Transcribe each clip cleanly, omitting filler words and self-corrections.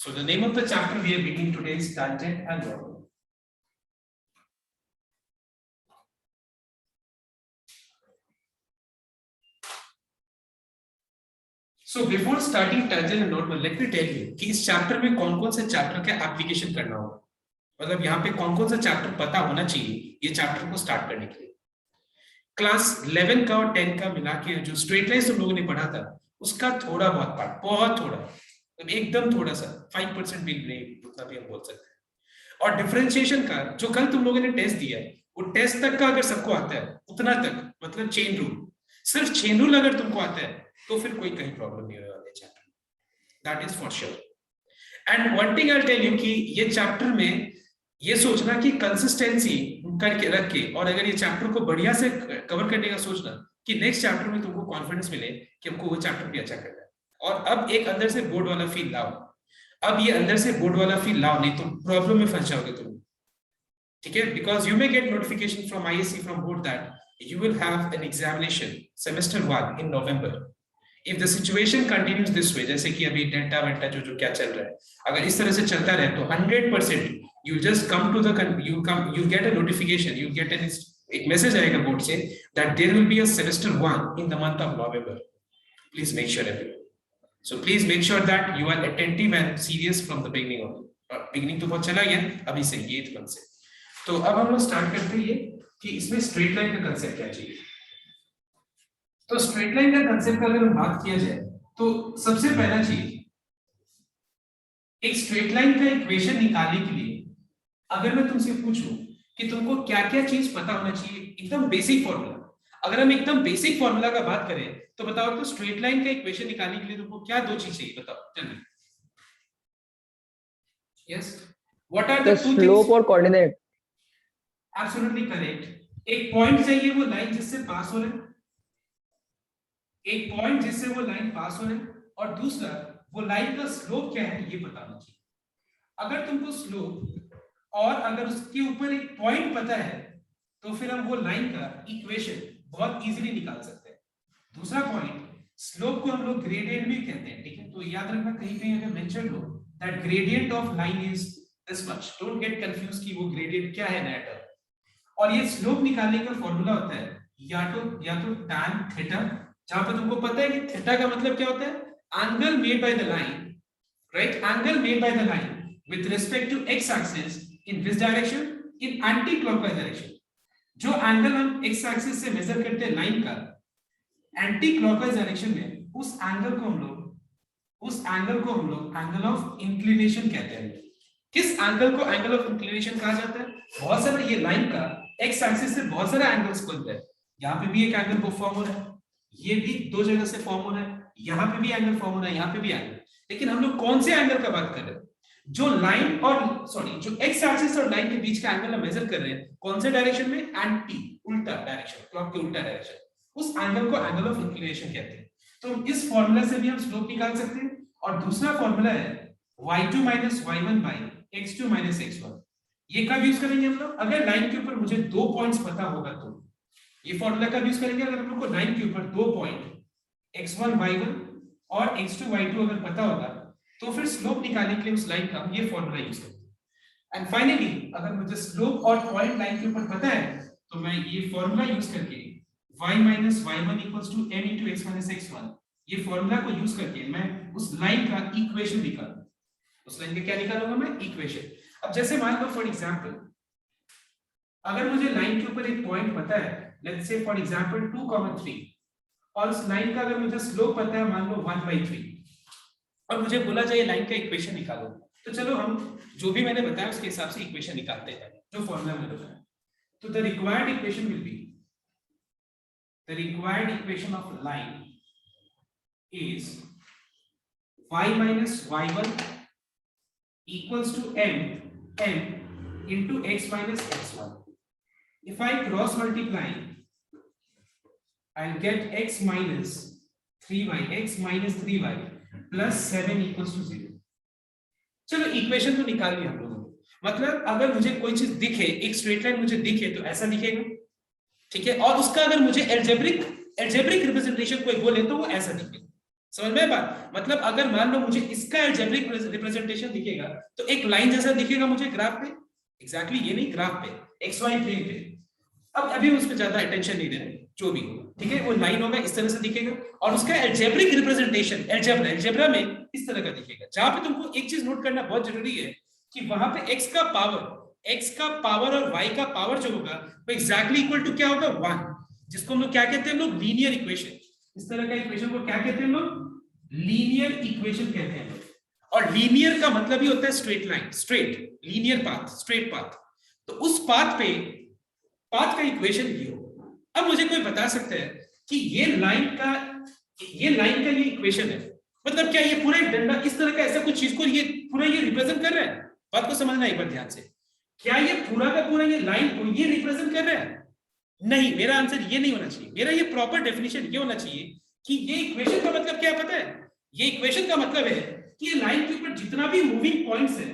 So the name of the chapter we are beginning today is tangent and normal. So before starting tangent and normal, let me tell you कि इस chapter में कौन-कौन से chapter का application करना होगा, मतलब यहाँ पे कौन-कौन सा चैप्टर पता होना चाहिए ये चैप्टर को स्टार्ट करने के लिए। क्लास 11 का और 10 का मिला के जो स्ट्रेट लाइन तुम लोगों ने पढ़ा था उसका थोड़ा बहुत पार्ट, बहुत थोड़ा, मतलब एकदम थोड़ा सा 5% भी नहीं, उतना भी हम बोल सकते हैं। और डिफरेंशिएशन का जो कल तुम लोगों ने टेस्ट दिया है वो टेस्ट तक का अगर सबको आता है उतना तक, मतलब चेन रूल, सिर्फ चेन रूल अगर तुमको आता है तो फिर कोई कहीं प्रॉब्लम नहीं होने वाली chapter, that is for sure. And one thing I tell you कि ये चैप्टर में ये सोचना कि कंसिस्टेंसी करके रख के, और अगर ये चैप्टर को बढ़िया से कवर करने का सोचना कि नेक्स्ट चैप्टर में तुमको कॉन्फिडेंस मिले कि हमको वो चैप्टर भी अच्छा करना है। और अब एक अंदर से बोर्ड वाला फील लाओ, अब ये अंदर से बोर्ड वाला फील लाओ, नहीं तो प्रॉब्लम में फंस जाओगे तुम, ठीक है? Because you may get notification from ISC from board that you will have an examination semester 1 in November. If the situation continues this way, जैसे कि अभी डेल्टा वेल्टा जो क्या चल रहा है, अगर इस तरह से चलता रहे तो 100% you just come to the you get a notification, you get एक मैसेज आएगा बोर्ड से that there will be a semester 1 in the month of November. Please make sure everyone. So please make sure that you are attentive and serious from the beginning of beginning तो बहुत चला गया, अभी से ये concept. तो अब हम लोग स्टार्ट करते हैं कि इसमें स्ट्रेट लाइन का कंसेप्ट क्या चाहिए। तो स्ट्रेट लाइन का कंसेप्ट अगर हम बात किया जाए तो सबसे पहला चीज, एक स्ट्रेट लाइन का इक्वेशन निकालने के लिए अगर मैं तुमसे पूछूं कि तुमको क्या-क्या चीज पता होना चाहिए, एकदम बेसिक फॉर्मूला, अगर हम एकदम बेसिक फॉर्मूला का बात करें तो बताओ तो स्ट्रेट लाइन का इक्वेशन निकालने के लिए तुमको क्या दो चीज चाहिए, बताओ जल्दी। Yes, what are the two things? Slope और कोऑर्डिनेट। Absolutely correct. एक पॉइंट चाहिए वो लाइन जिससे पास हो रहा है, एक पॉइंट जिससे वो लाइन पास हो रहा है, और दूसरा वो लाइन का स्लोप क्या है ये पता होना चाहिए। अगर तुमको स्लोप और अगर उसके ऊपर एक पॉइंट पता है तो फिर हम वो लाइन का इक्वेशन बहुत इजीली निकाल सकते हैं। दूसरा पॉइंट, स्लोप को हम लोग ग्रेडियंट भी कहते हैं, ठीक है? तो याद रखना कहीं अगर mention low that gradient of line is this much, don't get confuse कि वो ग्रेडियंट क्या है नया टर्म। और ये स्लोप निकालने का फॉर्मूला होता है या तो tan थीटा, जहां पर तुमको पता है कि थीटा का मतलब क्या होता है, angle made by the line, right? Angle made by the line with respect to X axis in this direction, in anti clockwise direction. जो एंगल हम एक्स एक्सिस से मेजर करते हैं लाइन का एंटी क्लॉकवाइज डायरेक्शन में, उस angle को हम लोग एंगल ऑफ इंक्लिनेशन कहते हैं। किस एंगल को एंगल ऑफ इंक्लिनेशन कहा जाता है? बहुत सारा ये लाइन का एक्स एक्सिस से बहुत सारा एंगल्स बनते हैं, यहाँ पे भी एक एंगल को फॉर्म हो रहा है, ये भी दो जगह से फॉर्म हो रहा है, यहाँ पे भी एंगल फॉर्म हो रहा है, यहाँ पे भी एंगल। लेकिन हम लोग कौन से एंगल का बात कर रहे हैं? जो लाइन और जो एक्स एक्सिस और लाइन के बीच का एंगल हम मेजर कर रहे हैं, कौन से डायरेक्शन में? एंटी, उल्टा डायरेक्शन, क्लॉक के उल्टा डायरेक्शन, उस एंगल को एंगल ऑफ इंक्लिनेशन कहते हैं। तो इस फॉर्मूला से भी हम स्लोप निकाल सकते हैं। और दूसरा फॉर्मूला है y2 - y1 / x2 - x1। ये कब यूज करेंगे हम लोग? अगर लाइन के ऊपर मुझे दो पॉइंट्स पता होगा तो ये फॉर्मूला कब यूज करेंगे? अगर हम लोग को लाइन के ऊपर दो पॉइंट x1 y1 और x2 y2 अगर पता होगा तो फिर स्लोप निकालने के लिए उस लाइन का हम ये फॉर्मूला यूज करते हैं। एंड फाइनली अगर मुझे स्लोप और पॉइंट लाइन के ऊपर पता है तो मैं ये फॉर्मूला यूज करके y - y1 = m * x - x1, ये फॉर्मूला को यूज करके मैं उस लाइन का इक्वेशन निकालूंगा। उस लाइन का क्या निकालूंगा मैं? इक्वेशन। अब जैसे मान लो फॉर एग्जांपल अगर मुझे लाइन के ऊपर एक पॉइंट पता है, लेट्स से फॉर एग्जांपल 2, 3, और उस लाइन का अगर मुझे स्लोप पता है मान लो 1/3, और मुझे बोला जाए लाइन का इक्वेशन निकालो, तो चलो हम जो भी मैंने बताया उसके हिसाब से इक्वेशन निकालते हैं, जो फॉर्मूला मैंने बताया। तो the required equation will be, the required equation of line is y - y1 = m into x - x1. If I cross multiply, I'll get x minus 3y plus 7 = 0. चलो इक्वेशन तो निकाल लिया हम लोगों ने। मतलब अगर मुझे कोई चीज दिखे, एक स्ट्रेट लाइन मुझे दिखे तो ऐसा दिखेगा, ठीक है? और उसका अगर मुझे एल्जेब्रिक रिप्रेजेंटेशन कोई बोले तो वो ऐसा दिखेगा। समझ में बात? मतलब अगर मान लो मुझे इसका अलजेब्रिक रिप्रेजेंटेशन दिखेगा तो एक लाइन जैसा दिखेगा मुझे ग्राफ पे, एग्जैक्टली ये नहीं, ग्राफ पे एक्स वाई प्लेन पे। अब अभी उस पर ज्यादा अटेंशन नहीं देना, जो भी हो, ठीक है, वो लाइन होगा इस तरह से दिखेगा और उसका अलजेब्रिक रिप्रेजेंटेशन अलजेब्रा में इस तरह का दिखेगा। जहां पे तुमको एक चीज नोट करना बहुत जरूरी है कि वहां पे x का पावर और y का पावर जो होगा वो एग्जैक्टली इक्वल टू क्या होगा, 1, जिसको हम लोग क्या कहते हैं, हम लोग लीनियर इक्वेशन। इस तरह का इक्वेशन को क्या कहते हैं हम लोग, लीनियर इक्वेशन कहते हैं। और लीनियर का मतलब ही होता है straight line, straight linear path, straight path. तो उस पाथ का इक्वेशन ये हो। अब मुझे कोई बता सकता है कि ये लाइन का ये इक्वेशन है, मतलब क्या ये पूरा एक डंडा इस तरह का ऐसा कुछ चीज को ये पूरा ये रिप्रेजेंट कर रहा है? बात को समझना एक बार ध्यान से, क्या ये पूरा का पूरा ये लाइन को ये रिप्रेजेंट कर रहा है? नहीं, मेरा आंसर ये नहीं होना चाहिए। मेरा ये प्रॉपर डेफिनेशन ये होना चाहिए कि ये इक्वेशन का मतलब क्या पता है? ये इक्वेशन का मतलब है कि ये लाइन के ऊपर जितना भी मूविंग पॉइंट्स है,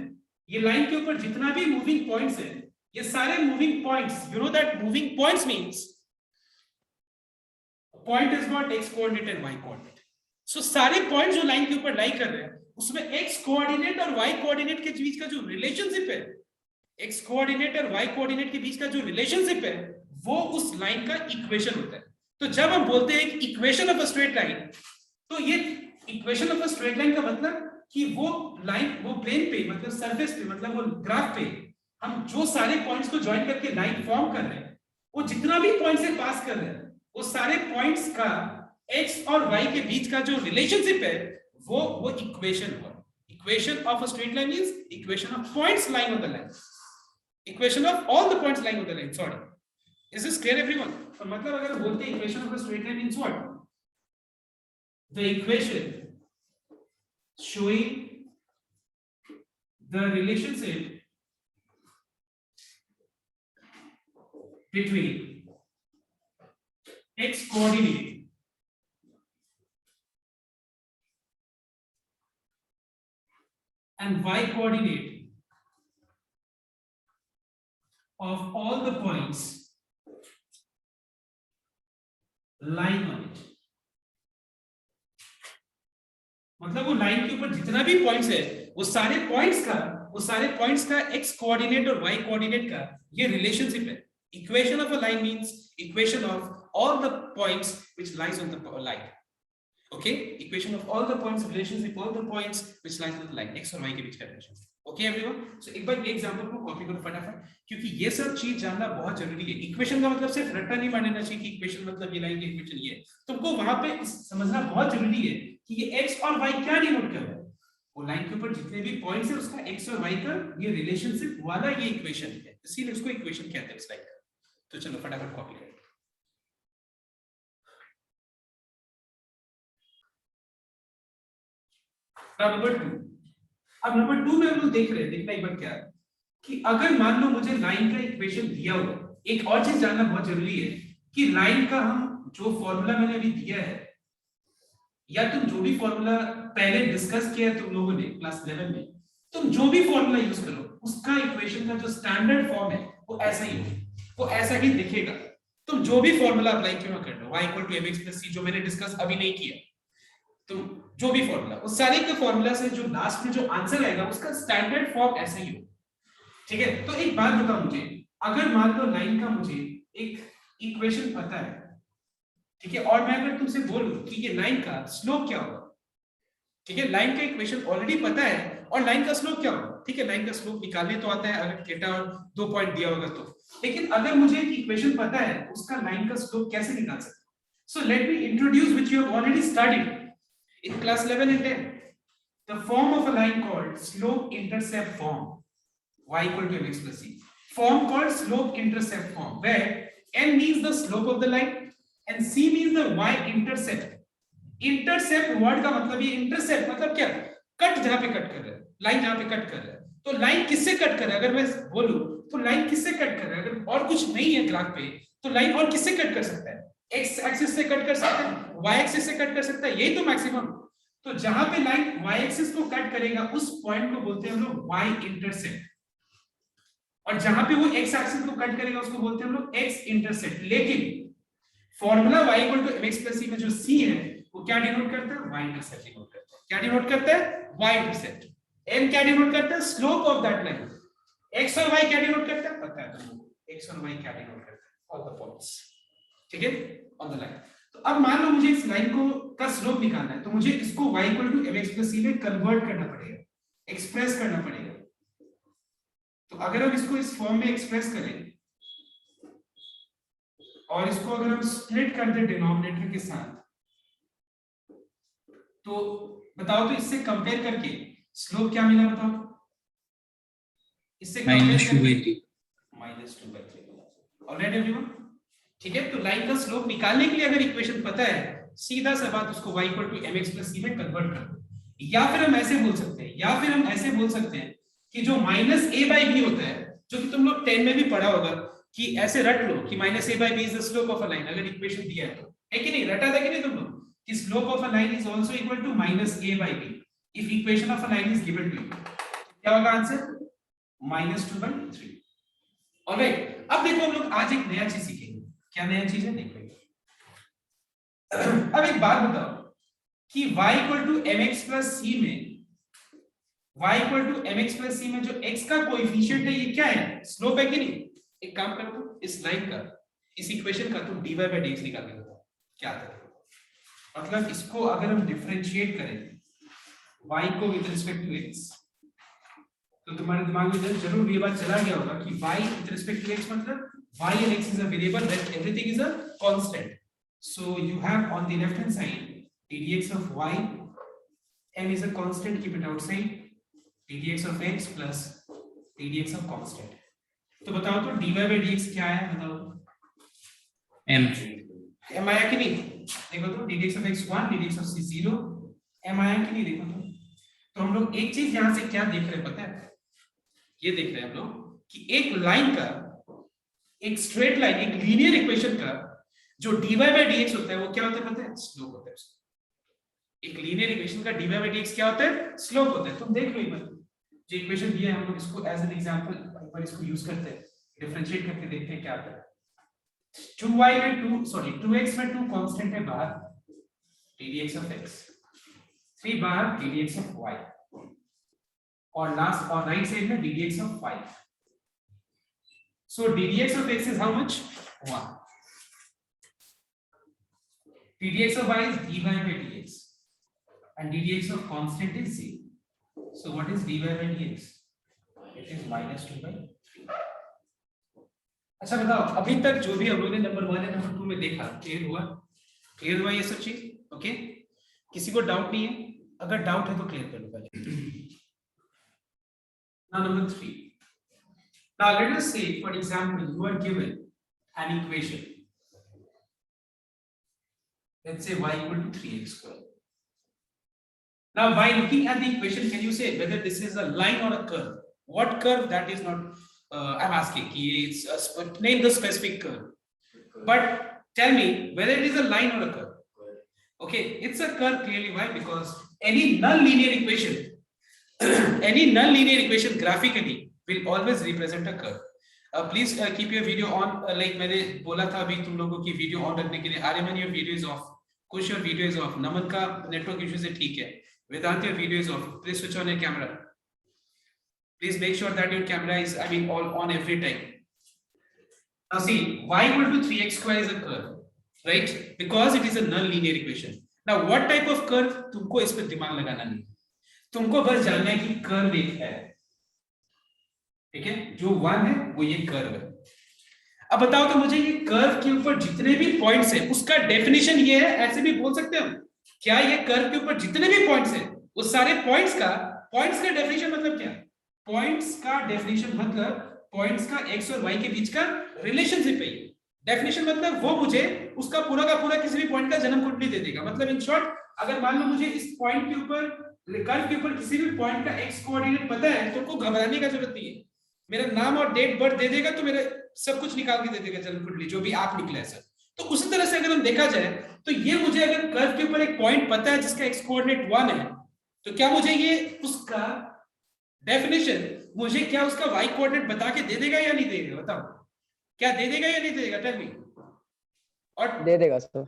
ये लाइन के ऊपर जितना भी मूविंग पॉइंट्स है, ये सारे moving points, you know that moving points means point is not x coordinate and y coordinate. So सारे पॉइंट्स जो लाइन के ऊपर लाई कर रहे हैं उसमें एक्स कोऑर्डिनेट और वाई कोऑर्डिनेट के बीच का जो रिलेशनशिप है, एक्स कोऑर्डिनेट और वाई कोऑर्डिनेट के बीच का जो रिलेशनशिप है वो उस लाइन का इक्वेशन होता है। तो जब हम बोलते हैं equation of a straight line, तो ये equation of a straight line का मतलब कि वो लाइन, वो प्लेन पे, मतलब सरफेस पे, मतलब वो ग्राफ पे हम जो सारे पॉइंट्स को ज्वाइन करके लाइन फॉर्म कर रहे हैं, वो जितना भी पॉइंट से पास कर रहे हैं, वो सारे पॉइंट्स का एक्स और वाई के बीच का जो रिलेशनशिप है वो इक्वेशन हुआ। Equation of a straight line means equation of points line on the line, equation of all the points line on the line. Sorry, is this clear everyone? तो मतलब अगर बोलते हैं equation of a straight line means what? The equation showing the relationship between x coordinate and y coordinate of all the points lying on it। मतलब वो line के ऊपर जितना भी पॉइंट्स है वो सारे पॉइंट्स का एक्स कोऑर्डिनेट और वाई कोऑर्डिनेट का ये रिलेशनशिप है। Equation of a line means equation of all the points which lies on the line. Okay, equation of all the points, relationship all the points which lies on the line, x और Y के बीच का relationship. Okay everyone, सो एक बार ये example को copy करो फटाफट, क्योंकि ये सब चीज जानना बहुत जरूरी है। इक्वेशन का मतलब सिर्फ रट्टा नहीं मानना चाहिए कि इक्वेशन मतलब ये लाइन की इक्वेशन ये है। तुमको वहां पे समझना बहुत जरूरी है कि ये x और y क्या डिनोट कर रहा है। वो लाइन के ऊपर जितने भी पॉइंट्स है उसका x और y का ये रिलेशनशिप वाला ये इक्वेशन है, इसीलिए उसको इक्वेशन कहते हैं इस लाइन का। तो चलो फटाफट कॉपी करें। नंबर 2, अब नंबर 2 में हम लोग देख रहे हैं, देखना एक बार क्या है कि अगर मान लो मुझे लाइन का इक्वेशन दिया हुआ, एक और चीज जानना बहुत जरूरी है कि लाइन का हम जो फॉर्मूला मैंने अभी दिया है, या तुम जो भी फॉर्मूला पहले डिस्कस किया तुम लोगों ने क्लास 11 में, तुम जो भी फॉर्मूला यूज करो उसका इक्वेशन का जो स्टैंडर्ड फॉर्म है वो ऐसा ही हो, वो ऐसा ही दिखेगा। तुम जो भी फॉर्मूला अप्लाई क्यों ना कर लो, y = mx + c जो मैंने डिस्कस अभी नहीं किया, तुम जो भी फॉर्मूला, उस सारे के फॉर्मूला से जो लास्ट में जो आंसर आएगा उसका स्टैंडर्ड फॉर्म ऐसा ही हो। ठीक है, तो एक बात बताओ मुझे, अगर मान लो लाइन का मुझे एक इक्वेशन पता है, ठीक है, और मैं अगर तुमसे बोलूं कि ये लाइन का स्लोप क्या होगा, ठीक है, लाइन का इक्वेशन ऑलरेडी पता है और लाइन का स्लोप क्या होगा, ठीक है, लाइन का स्लोप निकालने तो आता है अगर थीटा और 2 पॉइंट दिया होगा तो, लेकिन अगर मुझे एक इक्वेशन पता है उसका लाइन का स्लोप कैसे निकाल सकते हैं? So let me introduce which you have already studied in class 11 and 10, the form of a line called slope intercept form, y = mx + c, form called slope intercept form, where m means the slope of the line and c means the y intercept। Intercept word का मतलब ये intercept मतलब क्या, cut, जहां पे cut कर रहा है, लाइन जहां पे कट कर रहा है। तो लाइन किससे कट कर रहा है, अगर मैं बोलूं तो लाइन किससे कट कर रहा है, अगर और कुछ नहीं है ग्राफ पे तो लाइन और किससे कट कर सकता है, एक्स एक्सिस से कट कर सकता है, वाई एक्सिस से कट कर सकता है, यही तो मैक्सिमम। तो जहां पे लाइन वाई एक्सिस को कट करेगा उस पॉइंट को बोलते हैं हम लोग वाई इंटरसेप्ट, और जहां पे वो एक्स एक्सिस को कट करेगा उसको बोलते हैं हम लोग एक्स इंटरसेप्ट। लेकिन फॉर्मूला y = mx + c में जो c है वो क्या डिनोट करता है? y इंटरसेप्ट डिनोट करता है। क्या डिनोट करता है? y intercept. m क्या डिनोट करता है? Slope of that line. x और y क्या डिनोट करता है? पता है तुमको x और y क्या डिनोट करता है? ऑल द पॉइंट्स, ठीक है, ऑन द लाइन। तो अब मान लो मुझे इस लाइन को का स्लोप निकालना है, तो मुझे इसको y = mx + c में कन्वर्ट करना पड़ेगा, एक्सप्रेस करना पड़ेगा। तो अगर हम इसको इस फॉर्म में एक्सप्रेस करें और इसको अगर हम स्प्लिट कर दें डिनोमिनेटर के साथ, तो बताओ, तो इससे कंपेयर करके स्लोप क्या मिला बताओ? इससे कंपेयर करके -2/3। ऑलराइट एवरीवन, ठीक है। तो लाइन का स्लोप निकालने के लिए अगर इक्वेशन पता है, सीधा सा बात उसको y = mx + c में कन्वर्ट कर दो। या फिर हम ऐसे बोल सकते हैं कि जो -a/b होता है, जो कि तुम लोग 10 में भी पढ़ा होगा, कि ऐसे रट लो कि -a/b is the slope of a line, अगर इक्वेशन दिया है तो, है कि नहीं? रटा था कि नहीं तुम लोग कि slope of a line is also equal to -a/b if equation of a line is given to you. क्या होगा आंसर? -2/3। ऑलराइट, अब देखो हम लोग आज एक नया चीज सीखेंगे। क्या नया चीज है? देखो अब एक बात बताओ कि y = mx + c में जो x का कोएफिशिएंट है, ये क्या है? स्लोप है कि नहीं? एक काम कर, तुम इस लाइन का, इस इक्वेशन का तुम dy/dx निकाल के बताओ क्या आता है। मतलब इसको अगर हम डिफरेंशिएट करें y को विद रिस्पेक्ट टू x, तो तुम्हारे दिमाग में जरूर ये बात चला गया होगा कि y with respect to x मतलब y and x is a variable, that everything is a constant. So you have on the left hand side ddx of y, m is a constant, keep it outside, ddx of x plus ddx of constant. तो बताओ तो dy/dx क्या है? बताओ। m आया कि नहीं? देखो तो ddx of x 1, ddx of c 0, m आया कि नहीं? देखो तो हम लोग एक चीज यहां से क्या देख रहे हैं पता है? ये देख रहे हैं हम लोग कि एक लाइन का, एक स्ट्रेट लाइन, एक लीनियर इक्वेशन का जो dy/dx होता है वो क्या होता है पता है? स्लोप होता है। एक लीनियर इक्वेशन का dy/dx क्या होता है? स्लोप होता है। तुम देख लो एक बार, जो इक्वेशन दिया है हम लोग इसको एज एन एग्जांपल एक बार इसको यूज करते हैं, डिफरेंशिएट करके देखते हैं क्या आता है। 2x में 2 कांस्टेंट है बाहर, ddx of x, 3 बाहर ddx of y, और लास्ट और राइट साइड में ddx of 5. So ddx of x is how much? 1. ddx of y is dy/dx and ddx of constant is 0. So what is dy/dx? It is -2/3. अच्छा बताओ, अभी तक जो भी हम लोगों ने नंबर 1 और नंबर 2 में देखा, क्लियर हुआ ये सब चीज? ओके, किसी को डाउट नहीं है? अगर डाउट है तो क्लियर कर लो पहले। Now number 3. Now let us say, for example, you are given an equation. Let's say y = 3x². Now by looking at the equation, can you say whether this is a line or a curve? What curve? That is not I'm asking. Name the specific curve. But tell me whether it is a line or a curve. Okay, it's a curve clearly. Why? Because any non-linear equation graphically will always represent a curve. Please keep your video on. Like मैंने बोला था अभी तुम लोगों की video on रखने के लिए. Aryaman, your video is off. Kush, your video is off. Naman का network issue से ठीक है. Vedant, your video is off. Please switch on your camera. Please make sure that your camera is, all on every time. Now see, y = 3x² is a curve, right? Because it is a non-linear equation. Now what type of curve? तुमको इस पर दिमाग लगाना नहीं, तुमको बस जानना है कि कर्व एक है, ठीक है? जो 1 है वो ये कर्व है। अब बताओ तो मुझे, ये कर्व के ऊपर जितने भी पॉइंट्स हैं उसका डेफिनेशन ये है, ऐसे भी बोल सकते हैं हम, क्या ये कर्व के ऊपर जितने भी पॉइंट्स हैं वो सारे पॉइंट्स का डेफिनेशन मतलब क्या? पॉइंट्स का डेफिनेशन मतलब पॉइंट्स का x और y के बीच का रिलेशनशिप है। डेफिनेशन मतलब वो मुझे उसका पूरा का पूरा किसी भी पॉइंट का जन्म कुंडली दे देगा। मतलब इन शॉर्ट, अगर मान लो मुझे इस पॉइंट के ऊपर, कर्व के ऊपर किसी भी पॉइंट का x कोऑर्डिनेट पता है तो को घबराने का जरूरत नहीं है। मेरा नाम और डेट बर्थ दे देगा तो मेरा सब कुछ निकाल के दे देगा, जन्म कुंडली जो भी आप निकला है सर। तो उसी तरह से अगर हम देखा जाए तो ये मुझे अगर कर्व के ऊपर एक पॉइंट पता है जिसका x कोऑर्डिनेट 1 है, तो क्या मुझे ये उसका डेफिनेशन मुझे क्या उसका y कोऑर्डिनेट बता के दे देगा या नहीं देगा? बताओ, क्या दे देगा या नहीं देगा? Tell me. और दे देगा सर।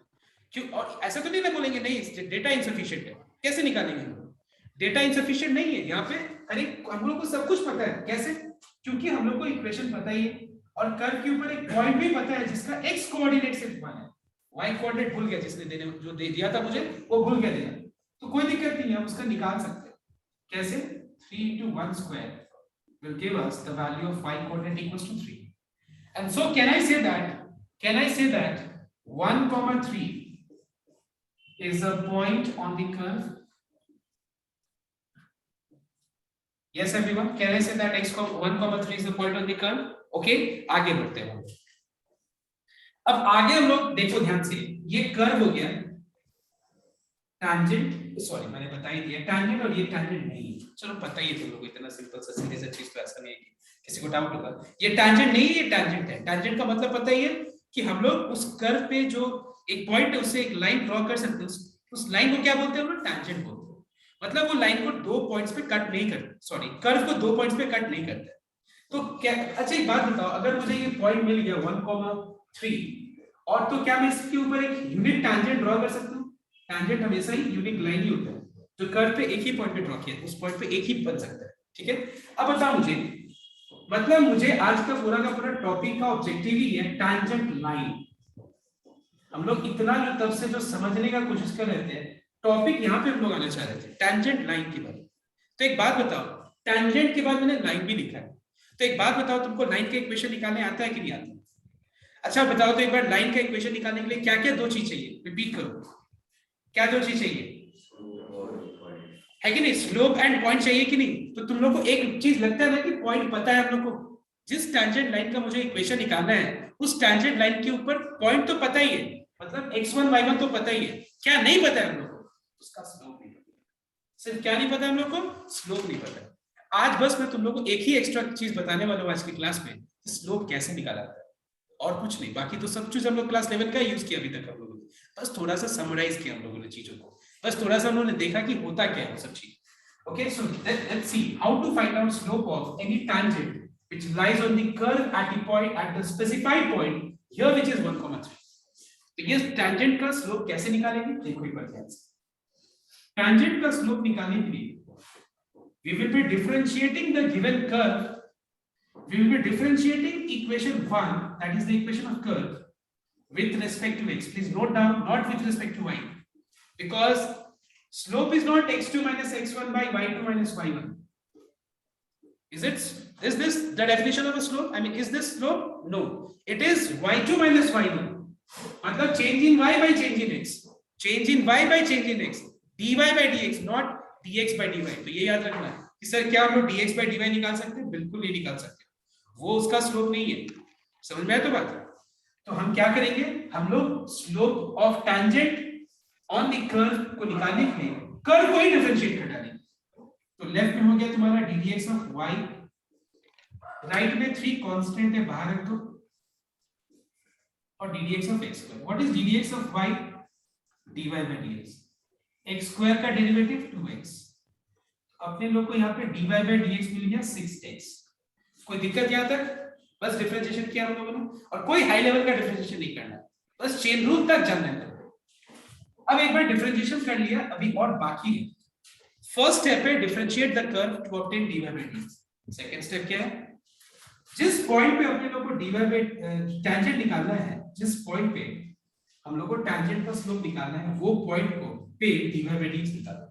क्यों? और ऐसा तो नहीं ना बोलेंगे नहीं डेटा इनसफिशिएंट है, कैसे निकालेंगे हम? डेटा इनसफिशिएंट नहीं है यहाँ पे। अरे हम लोग को सब कुछ पता है, कैसे? क्योंकि हम लोग को इक्वेशन पता ही है और कर्व के ऊपर एक पॉइंट भी पता है जिसका x कोऑर्डिनेट सिर्फ 1 है, y कोऑर्डिनेट भूल गया, जिसने देने जो दे दिया था मुझे वो भूल गया देना, तो कोई दिक्कत नहीं है, हम उसका निकाल सकते हैं। कैसे? 3 into 1 square will give us the value of y coordinate equals to 3. And so can I say that 1,3 is a point on the curve? Yes everyone, can I say that 1,3 is the point on the curve? Okay, आगे बढ़ते हैं। अब आगे हम लोग देखो ध्यान से, ये कर्व हो गया टैंजेंट, सॉरी मैंने बता ही दिया टैंजेंट, और ये टैंजेंट नहीं है, चलो पता ही है तुम लोग को, इतना सिंपल सा सीधे सा चीज तो ऐसा नहीं है कि किसी को डाउट होगा। ये टैंजेंट नहीं है, ये टैंजेंट है। टैंजेंट का मतलब पता ही है कि हम लोग उस कर्व पे जो एक पॉइंट है उससे एक लाइन ड्रॉ कर सकते हैं, उस लाइन को क्या बोलते हैं हम लोग? टैंजेंट बोलते हैं। मतलब वो लाइन को दो पॉइंट्स पे कट नहीं करते, सॉरी कर्व को दो पॉइंट्स पे कट नहीं करते। तो क्या, अच्छा एक बात बताओ, अगर मुझे ये पॉइंट मिल गया 1,3 और तो क्या मैं इसके ऊपर एक यूनिट टैंजेंट ड्रॉ कर सकता हूं? टैंजेंट हमेशा ही यूनिक लाइन ही होता है, जो कर्व पे एक ही पॉइंट पे ड्रॉ किया उस पॉइंट पे एक ही बन सकता है, ठीक है? अब बताओ मुझे, मतलब मुझे आज का पूरा टॉपिक का ऑब्जेक्टिव ही है टैंजेंट लाइन। हम लोग इतना जो तब से जो समझने का कोशिश कर रहे थे, टॉपिक यहाँ पे हम लोग आना चाह रहे थे टैंजेंट लाइन के बारे में। तो एक बात बताओ, टैंजेंट के बाद मैंने लाइन भी लिखा है, तो एक बात बताओ, तुमको लाइन का इक्वेशन निकालने आता है कि नहीं आता? अच्छा बताओ तो एक बार, लाइन का इक्वेशन निकालने के लिए क्या क्या दो चीज चाहिए? रिपीट करो, क्या दो चीज चाहिए? है कि नहीं? स्लोप एंड पॉइंट चाहिए कि नहीं? तो तुम लोग को एक चीज लगता है ना कि पॉइंट पता है हम लोग को, जिस टैंजेंट लाइन का मुझे इक्वेशन निकालना है उस टैंजेंट लाइन के ऊपर पॉइंट तो पता ही है, मतलब x1 y1 तो पता ही है। क्या नहीं पता है हम लोग को? उसका स्लोप नहीं पता। सिर्फ क्या नहीं पता हम लोग को? स्लोप नहीं पता। आज बस मैं तुम लोग को एक ही एक्स्ट्रा चीज बताने वाला हूं आज की क्लास में, स्लोप कैसे निकाला जाता है, और कुछ नहीं। बाकी तो सब चीज हम लोग क्लास 11 का यूज किया अभी तक हम लोगों ने, बस थोड़ा सा समराइज किया हम लोगों ने चीजों को, बस थोड़ा सा उन्होंने देखा कि होता क्या है वो सब चीज। Okay, so let's see how to find out slope of any tangent which lies on the curve at the point, at the specified point here, which is 1,3. तो ये tangent का slope कैसे निकालेंगे? देखो एक बार ध्यान से। tangent का slope निकालने के लिए we will be differentiating the given curve. We will be differentiating equation 1, that is the equation of curve, with respect to x. Please note down, not with respect to y, because slope is not x2 minus x1 by y2 minus y1. Is this the definition of a slope? I mean, is this slope? No, it is y2 minus y1. मतलब change in y by change in x, change in y by change in x, dy by dx, not dx by dy. तो ये याद रखना है कि sir क्या हम लोग dx by dy निकाल सकते हैं? बिल्कुल नहीं निकाल सकते, वो उसका स्लोप नहीं है। समझ में आया तो बात? तो हम क्या करेंगे, हम लोग slope of tangent on the curve को निकालने के लिए कर्व को ही डिफरेंशिएट कर डालेंगे। तो लेफ्ट में हो गया तुम्हारा ddx ऑफ y, राइट में 3 कांस्टेंट है बाहर रख दो, और ddx of x square. What is ddx of y? dy by dx, x square का डेरिवेटिव 2x, अपने लोग को यहाँ पे dy by dx मिल गया 6x। कोई दिक्कत यहाँ तक? बस डिफरेंशिएशन किया हम लोगों ने, और कोई हाई लेवल का डिफरेंशिएशन नहीं करना, बस चेन रूल तक जानना है। अब एक बार डिफरेंशिएशन कर लिया, अभी और बाकी है। फर्स्ट स्टेप है differentiate the curve to obtain dy by dx। Second step क्या है? जिस पॉइंट पे अपने लोग को dy by टैंजेंट निकालना है, जिस पॉइंट पे हम लोग को टैंजेंट का स्लोप निकालना है, वो पॉइंट को पे dy by dx निकालना है,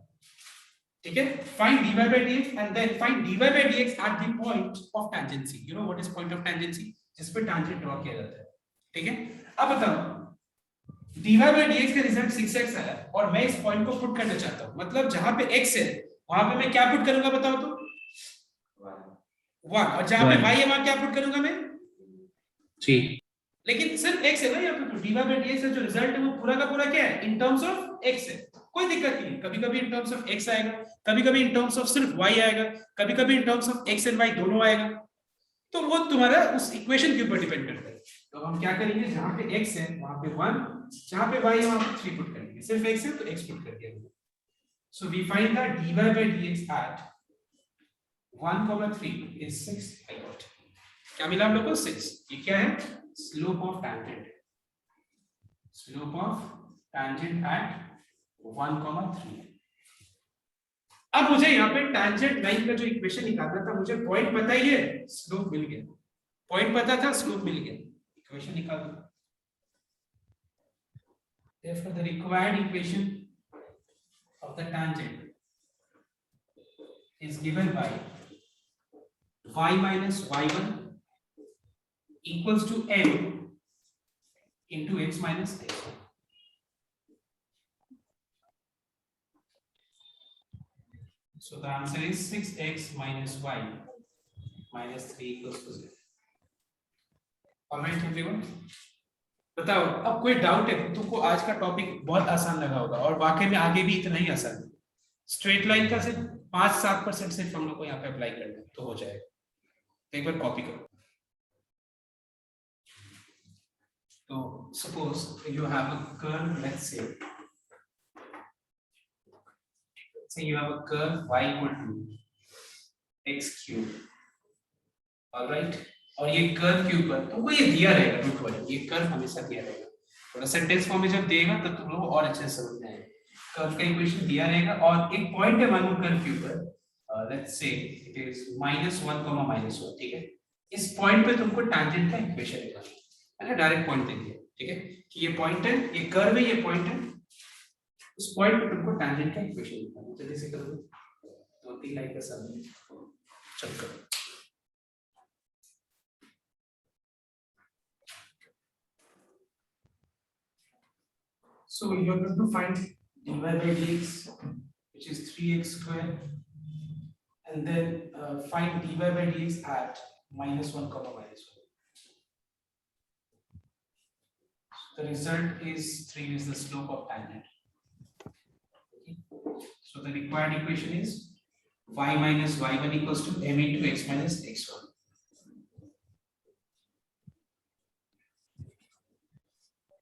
ठीक है? Find dy by dx and then find dy by dx at the point of tangency. You know what is point of tangency? जिस पे टैंजेंट ड्रॉ किया जाता है, ठीक है? अब बताओ, dy by dx का रिजल्ट 6x आया और मैं इस पॉइंट को पुट करना चाहता हूं, मतलब जहां पे x है वहां पे मैं क्या पुट करूंगा बताओ तो? 1। और जहां पे y है वहां क्या पुट करूंगा मैं? 3। लेकिन सिर्फ x है ना यहाँ पे, तो dy by dx का जो रिजल्ट है वो पूरा का पूरा क्या है? इन टर्म्स ऑफ x है। कोई दिक्कत नहीं है, कभी-कभी इन टर्म्स ऑफ x आएगा, कभी-कभी इन टर्म्स ऑफ सिर्फ y आएगा, कभी-कभी in terms of x and y दोनों आएगा, तो वो तुम्हारा उस इक्वेशन के ऊपर डिपेंड करता है। तो हम क्या करेंगे, जहां पे x है वहां पे 1, जहां पे y है वहां पे 3 पुट करेंगे, सिर्फ x है तो x पुट कर दिया। So we find that dy by dx at 1,3 is 6। I got क्या मिला हम लोग को? 6। ये क्या है? Slope of tangent, slope of tangent at 1,3। अब मुझे यहाँ पे tangent लाइन का जो इक्वेशन निकालना था, मुझे पॉइंट पता ही है, स्लोप मिल गया, पॉइंट पता था, स्लोप मिल गया, इक्वेशन निकाल दो। Therefore, the required equation of the tangent is given by y minus y1 equals to m into x minus x1. So the answer is 6x minus y minus 3 equals to 0. All right, everyone. बताओ, अब कोई doubt है? तुमको आज का topic बहुत आसान लगा होगा और वाकई में आगे भी इतना ही आसान है। स्ट्रेट लाइन का सिर्फ 5-7% सिर्फ हम लोग को यहाँ पे अप्लाई करना है तो हो जाएगा। एक बार कॉपी करो। तो suppose you have a curve, let's say you have a curve y equal to x cube, all right, और ये कर्व के ऊपर तुमको ये दिया रहेगा, डोंट वरी, ये कर्व हमेशा दिया रहेगा। थोड़ा सेंटेंस फॉर्म में जब देगा तब तुम लोग और अच्छे से समझ में आएगा। कर्व का इक्वेशन दिया रहेगा और एक पॉइंट है मानो कर्व के ऊपर, लेट्स से इट इज -1, ठीक है। इस पॉइंट पे तुमको टैंजेंट का इक्वेशन निकालना है। मैंने डायरेक्ट पॉइंट दे दिया, ठीक है, कि ये पॉइंट है, ये कर्व है, ये पॉइंट है, उस पॉइंट पे तुमको टैंजेंट का इक्वेशन निकालना है। जल्दी से करो, 2-3 लाइन का सब चल करो। So you are going to find dy by dx, which is 3x square, and then find dy by dx at -1, -1. So the result is 3 is the slope of tangent. Okay. So the required equation is y minus y1 equals to m into x minus x1.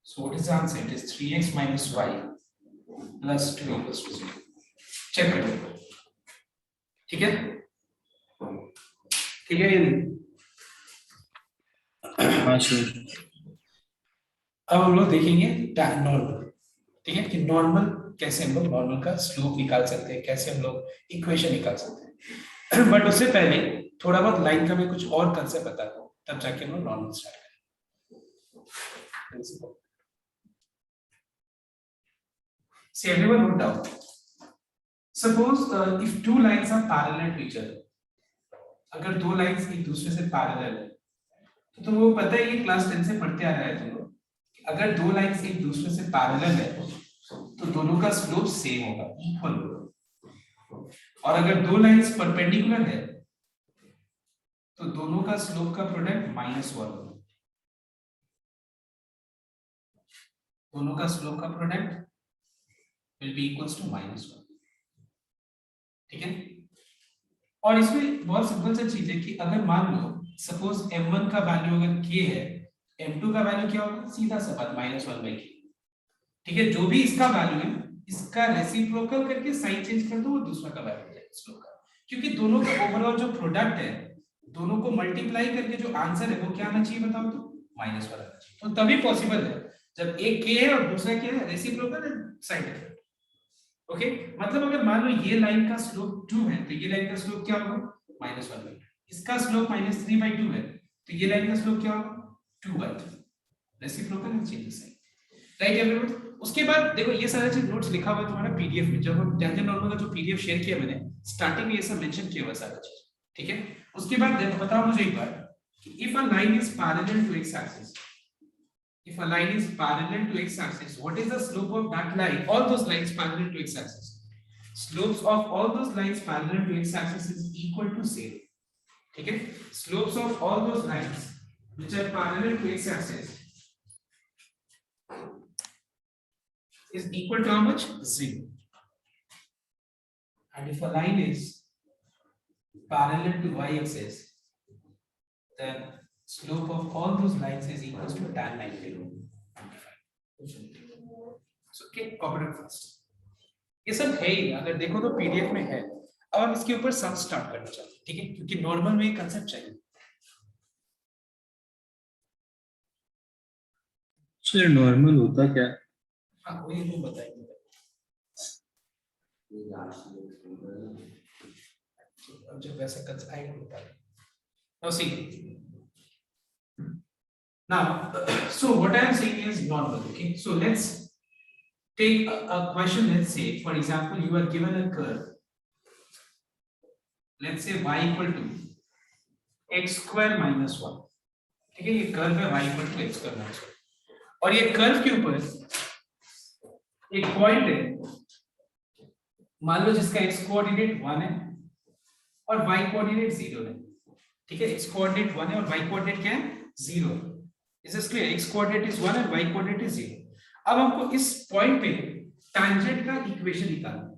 So what is the answer? It is 3x minus y plus 2 equals to 0. Check करो, ठीक है? ठीक है या नहीं? हाँ sure. अब हम लोग देखेंगे नॉर्मल, ठीक है, कि नॉर्मल कैसे हम लोग नॉर्मल का स्लोप निकाल सकते हैं, कैसे हम लोग इक्वेशन निकाल सकते हैं। बट उससे पहले थोड़ा बहुत लाइन का मैं कुछ और कंसेप्ट बताता हूँ, तब जाके हम लोग नॉर्मल स्टार्ट करेंगे। See, everyone note down. Suppose if two lines are parallel to each other, अगर दो लाइंस एक दूसरे से पैरेलल है, तो तुमको पता है, ये क्लास 10 से पढ़ते आ रहा है तुम लोग, अगर दो लाइंस एक दूसरे से पैरेलल है तो दोनों का स्लोप सेम होगा, इक्वल होगा। और अगर दो लाइंस परपेंडिकुलर है तो दोनों का स्लोप का प्रोडक्ट -1 होगा। दोनों का स्लोप का product will be equals to -1, ठीक है। और इसमें बहुत सिंपल सा चीज है कि अगर मान लो सपोज m1 का वैल्यू अगर k है, m2 का वैल्यू क्या होगा? सीधा सा बात -1/k, ठीक है। जो भी इसका वैल्यू है, इसका रेसिप्रोकल करके साइन चेंज कर दो, वो दूसरा का वैल्यू है स्लोप का, क्योंकि दोनों का ओवरऑल जो प्रोडक्ट है, दोनों को मल्टीप्लाई करके जो आंसर है वो क्या आना चाहिए बताओ तो? -1 आना चाहिए। तो तभी पॉसिबल है जब एक k है और दूसरा क्या है, रेसिप्रोकल है, साइन डिफरेंट। ओके, मतलब अगर मान लो ये लाइन का स्लोप 2 है तो ये लाइन का स्लोप क्या होगा? -1/2। इसका स्लोप -3/2 है तो ये लाइन का स्लोप क्या होगा? 2/2। रेसिप्रोकल है, चेंज साइन, राइट एवरीवन। उसके बाद देखो, ये सारा चीज नोट्स लिखा हुआ है तुम्हारा पीडीएफ में, जब हम टेंजेंट नॉर्मल का जो पीडीएफ शेयर किया मैंने स्टार्टिंग में, ये सब मेंशन किया हुआ सारा चीज, ठीक है। उसके बाद बताओ मुझे एक बार कि if a line is parallel to x axis, if a line is parallel to x axis, what is the slope of that line? All those lines parallel to x axis, slopes of all those lines parallel to x axis is equal to 0, ठीक है। slopes of all those lines which are parallel to x axis is equal to how much? 0. And if a line is parallel to y axis, then slope of all those lines is equals to tan 90. So okay, copy it first. ये सब है ही, अगर देखो तो PDF में है। अब हम इसके ऊपर सम स्टार्ट करना चाहते हैं, ठीक है, क्योंकि नॉर्मल में ये कांसेप्ट चाहिए। सर नॉर्मल होता क्या? हाँ वही तुम बताएंगे। अब जब वैसा कच आएगा बता रहे। Now see, now so what I am saying is normal. Okay, so let's take a question. Let's say for example you are given a curve. Let's say y equal to x square minus 1. ठीक है, ये curve है y equal to x square minus 1 और ये curve के ऊपर एक point है, मान लो जिसका x कोऑर्डिनेट 1 है और y कोऑर्डिनेट 0 है। ठीक है, x कोऑर्डिनेट 1 है और y कोऑर्डिनेट क्या है 0। Is this clear? x coordinate is 1 और y कोऑर्डिनेट इज 0। अब हमको इस पॉइंट पे टैंजेंट का इक्वेशन निकालना है।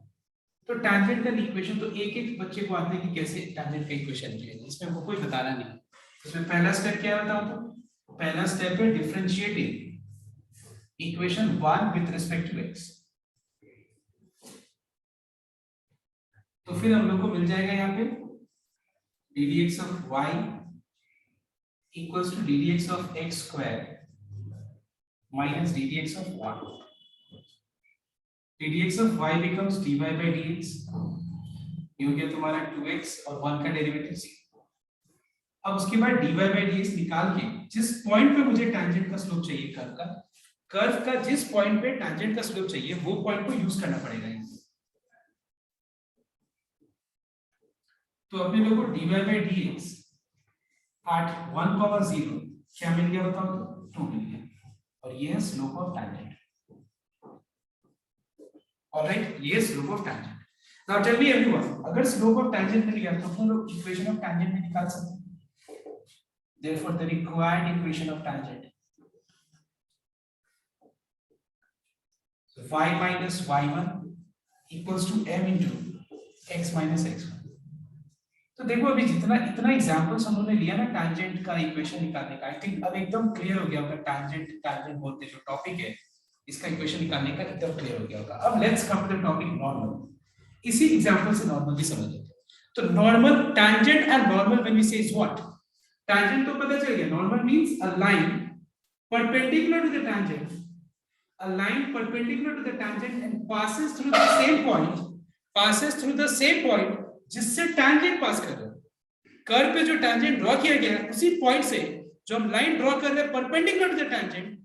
तो टैंजेंट का इक्वेशन तो एक एक बच्चे को आता है कि कैसे टैंजेंट का इक्वेशन निकालेंगे, इसमें हमको कोई बताना नहीं। इसमें पहला स्टेप क्या है बताओ तो? पहला स्टेप है differentiating equation 1 with respect to x। तो फिर हम लोग को मिल जाएगा यहाँ पे ddx of y equals to ddx of x square minus ddx of 1. ddx of y becomes dy by dx, ये हो गया तुम्हारा 2x और 1 का डेरिवेटिव 0। अब उसके बाद dy by dx निकाल के जिस पॉइंट पे मुझे टैंजेंट का स्लोप चाहिए कर्व का जिस पॉइंट पे टैंजेंट का स्लोप चाहिए वो पॉइंट को यूज करना पड़ेगा। तो अपने लोगों को dy by dx at 1,0 क्या मिल गया बताओ तो 2 मिल गया और ये है स्लोप ऑफ टैंजेंट। ऑलराइट, ये slope of tangent. Now tell me everyone, अगर स्लोप ऑफ टैंजेंट मिल गया तो हम लोग इक्वेशन ऑफ टैंजेंट भी निकाल सकते हैं। Therefore the required equation of tangent, so y minus y1 equals to m into x minus x1। तो देखो अभी जितना इतना एग्जांपल्स हमने लिया ना टैंजेंट का इक्वेशन निकालने का, आई थिंक अब एकदम क्लियर हो गया होगा। टैंजेंट बोलते जो टॉपिक है इसका इक्वेशन निकालने का एकदम क्लियर हो गया होगा। अब let's come to the topic normal. इसी एग्जांपल से नॉर्मल भी समझ लेते हैं। तो normal, tangent and normal when we say is what? Tangent तो पता चल गया, normal means a line perpendicular to the tangent, a line perpendicular to the tangent and passes through the same point जिससे टैंजेंट पास कर रहे हैं। Curve पे जो टैंजेंट ड्रॉ किया गया है उसी पॉइंट से जो हम लाइन ड्रॉ कर रहे हैं परपेंडिकुलर टू द टैंजेंट,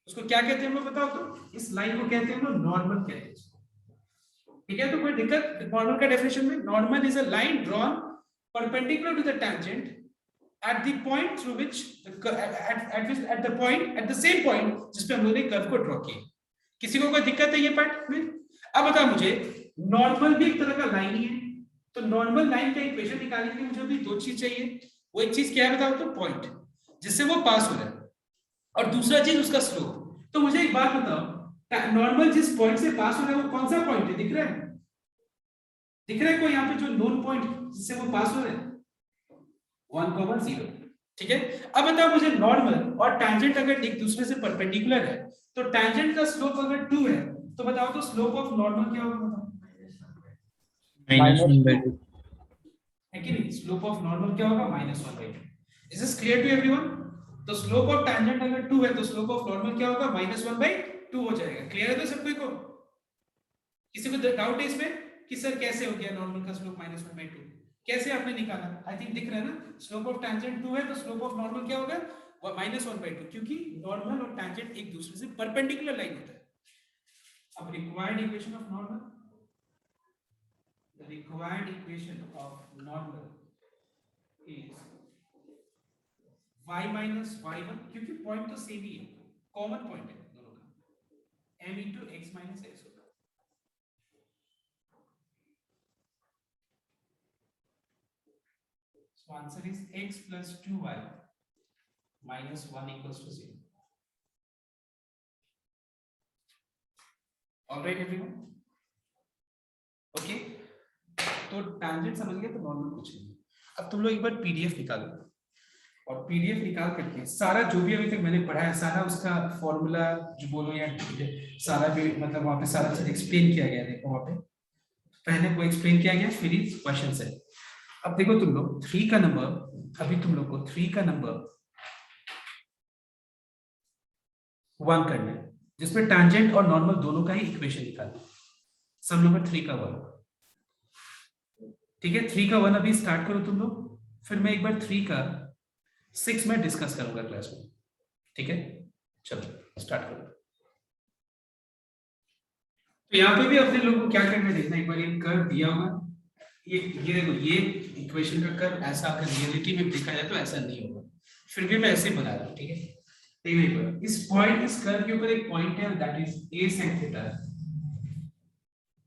उसको क्या कहते हैं हम लोग बताओ तो? इस लाइन को कहते हैं हम लोग नॉर्मल कहते हैं। ठीक है, तो कोई दिक्कत नॉर्मल का डेफिनेशन में? Normal is a line drawn perpendicular to the tangent at the point through which at the same point जिस पे हम लोगों ने कर्व को ड्रॉ किया। किसी को कोई दिक्कत है ये पार्ट में? अब बताओ मुझे, नॉर्मल भी एक तरह का लाइन ही है, तो नॉर्मल लाइन का इक्वेशन निकालने के लिए मुझे भी दो चीज चाहिए। वो एक चीज क्या है बताओ तो? पॉइंट जिससे वो पास हो रहा है और दूसरा चीज उसका स्लोप। तो मुझे एक बात बताओ, नॉर्मल जिस पॉइंट से पास हो रहा है वो कौन सा पॉइंट है? दिख रहा है? दिख रहा है कोई यहाँ पे जो नोन पॉइंट जिससे वो पास हो रहा है? 1,0। ठीक है, अब बताओ मुझे नॉर्मल और टैंजेंट अगर एक दूसरे से परपेंडिकुलर है तो टैंजेंट का स्लोप अगर 2 है तो बताओ तो स्लोप ऑफ नॉर्मल क्या होगा? -1/2 है कि नहीं? स्लोप ऑफ नॉर्मल क्या होगा? -1/2। Is this clear to everyone? तो स्लोप ऑफ टैंजेंट अगर 2 है तो स्लोप ऑफ नॉर्मल क्या होगा? -1/2 हो जाएगा। क्लियर है तो सब कोई को? किसी को डाउट है इसमें कि सर कैसे हो गया नॉर्मल का स्लोप -1/2? कैसे आपने निकाला? आई थिंक दिख रहा है ना, स्लोप ऑफ टैंजेंट 2 है तो स्लोप ऑफ नॉर्मल क्या होगा? -1/2, क्योंकि नॉर्मल और टैंजेंट एक दूसरे से परपेंडिकुलर लाइन होता है। अब required equation of normal, the required equation of normal is y minus y1, क्योंकि पॉइंट तो सेम ही है, कॉमन पॉइंट है दोनों का, m into x minus x होगा। So answer is x plus 2y minus 1 equals to 0. All right everyone? Okay. तो tangent समझ गए तो नॉर्मल कुछ नहीं। अब तुम लोग एक बार पीडीएफ निकालो और पीडीएफ निकाल करके सारा जो भी अभी तक मैंने पढ़ा है सारा उसका फॉर्मूला जो बोलो या सारा भी मतलब वहां पे सारा चीज एक्सप्लेन किया गया। देखो वहां पे पहले को एक्सप्लेन किया गया, फिर क्वेश्चन है। अब देखो तुम लोग 3 का नंबर, अभी तुम लोग को 3 का नंबर 1 करना है, जिसमें टैंजेंट और नॉर्मल दोनों का ही इक्वेशन निकालना। सम नंबर 3 का 1, ठीक है। 3 का 1 अभी स्टार्ट करो तुम लोग, फिर मैं एक बार 3 का 6 में डिस्कस करूंगा क्लास में, ठीक है। चलो स्टार्ट करो। तो यहाँ पे भी अपने लोगों को क्या करना है देखना, एक बार ये कर्व दिया होगा, ये देखो, ये इक्वेशन का कर्व ऐसा अगर रियलिटी में देखा जाए तो ऐसा नहीं होगा, फिर भी मैं ऐसे बना रहा हूँ, ठीक है। देखो इस पॉइंट, इस कर्व के ऊपर एक पॉइंट है, that is a sin theta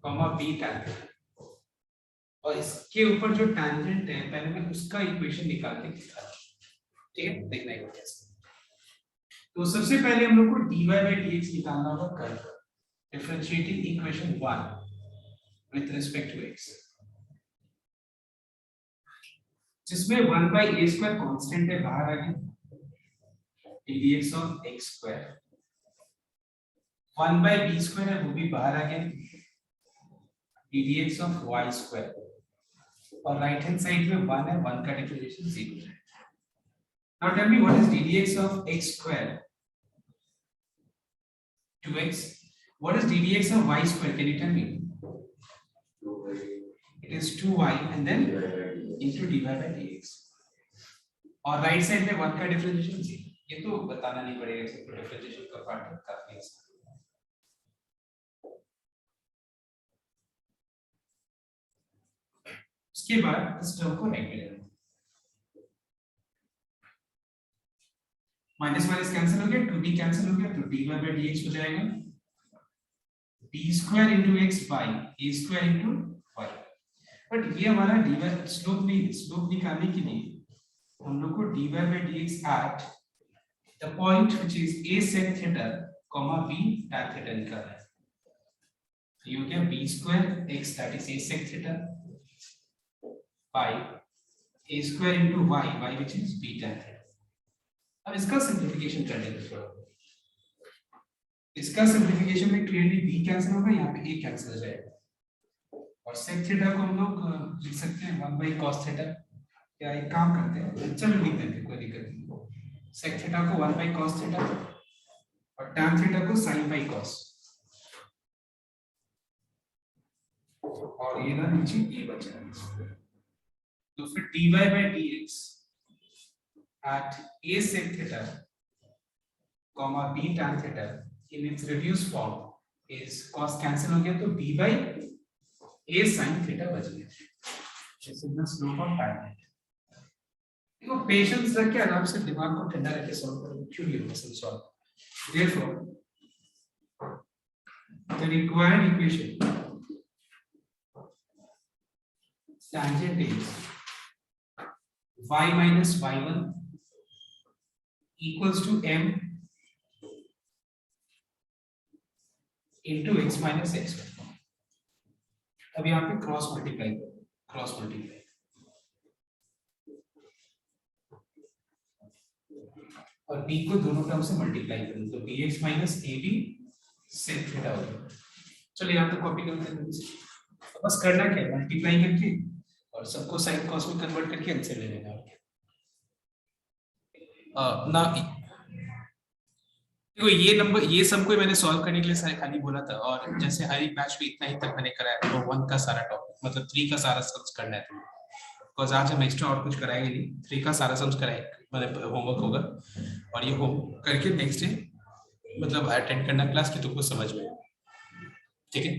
comma b tan theta, और इसके ऊपर जो टैंजेंट है पहले मैं उसका इक्वेशन निकाल के दिखा रहा हूँ, ठीक है। देखना एक बार कैसे। तो सबसे पहले हम लोग को dy by dx निकालना होगा कर्व का, differentiating equation 1 with respect to x, जिसमें 1 by a स्क्वायर कांस्टेंट है, बाहर आ गया, dx of x square, 1 by b square है वो भी बाहर आ गया, dx of y स्क्वायर, और राइट हैंड साइड में 1 है, 1 का डिफरेंशिएशन 0 है। Now tell me what is ddx of x square? 2x. What is ddx of y square? Can you tell me? 2y. It is 2y and then into dy by dx. और right side में 1 का differentiation 0। ये तो बताना नहीं पड़ेगा, सिर्फ differentiation का पार्ट है, काफी आसान। उसके बाद इस टर्म को राइट में लेना, माइनस माइनस कैंसिल हो गया, 2b कैंसिल हो गया, तो dy by dx हो जाएगा b square into x by a square into y। But ये हमारा dy स्लोप नहीं, स्लोप निकालने के लिए हम लोग को dy by dx at the point which is a sec theta comma b tan theta निकालना है। तो ये हो गया b square x that is a sec theta by a square into y which is b tan theta। अब इसका simplification करने दो थोड़ा, इसका सिंप्लीफिकेशन में क्लियरली b कैंसिल होगा, यहाँ पे a कैंसिल हो जाएगा, और sec थीटा को हम लोग लिख सकते हैं 1 by cos थीटा, या एक काम करते हैं, चलो लिख देते हैं, कोई दिक्कत नहीं। sec थीटा को 1 by cos थीटा और tan थीटा को sin by cos, और ये ना नीचे a बचा, तो फिर dy by dx at a sec theta comma b tan theta in its reduced form is cos cancel हो गया, तो b by a sin theta बच गया। This is the slope of tangent। देखो पेशेंस रख के आराम से दिमाग को ठंडा रख के सॉल्व करो, क्यों ये muscle solve. Therefore the required equation tangent is y minus y1 equals to m into x minus x1। अब यहाँ पे क्रॉस मल्टीप्लाई करो, क्रॉस मल्टीप्लाई, और b को दोनों टर्म से मल्टीप्लाई करो, तो bx minus ab sec theta हो जाएगा। चलो यहाँ तक कॉपी करते हैं, तो बस करना क्या है, मल्टीप्लाई करके और सबको साइन कॉस में कन्वर्ट करके आंसर ले लेना। ना देखो ये नंबर, ये सम को मैंने सॉल्व करने के लिए खाली बोला था, और जैसे हर एक बैच में इतना ही तक मैंने कराया, तो 1 का सारा टॉपिक मतलब 3 का सारा सम्स करना है, बिकॉज आज हम एक्स्ट्रा और कुछ कराएंगे नहीं, 3 का सारा सम्स कराए मतलब होमवर्क होगा, और ये होम करके नेक्स्ट डे मतलब अटेंड करना क्लास की, तुमको समझ में, ठीक है।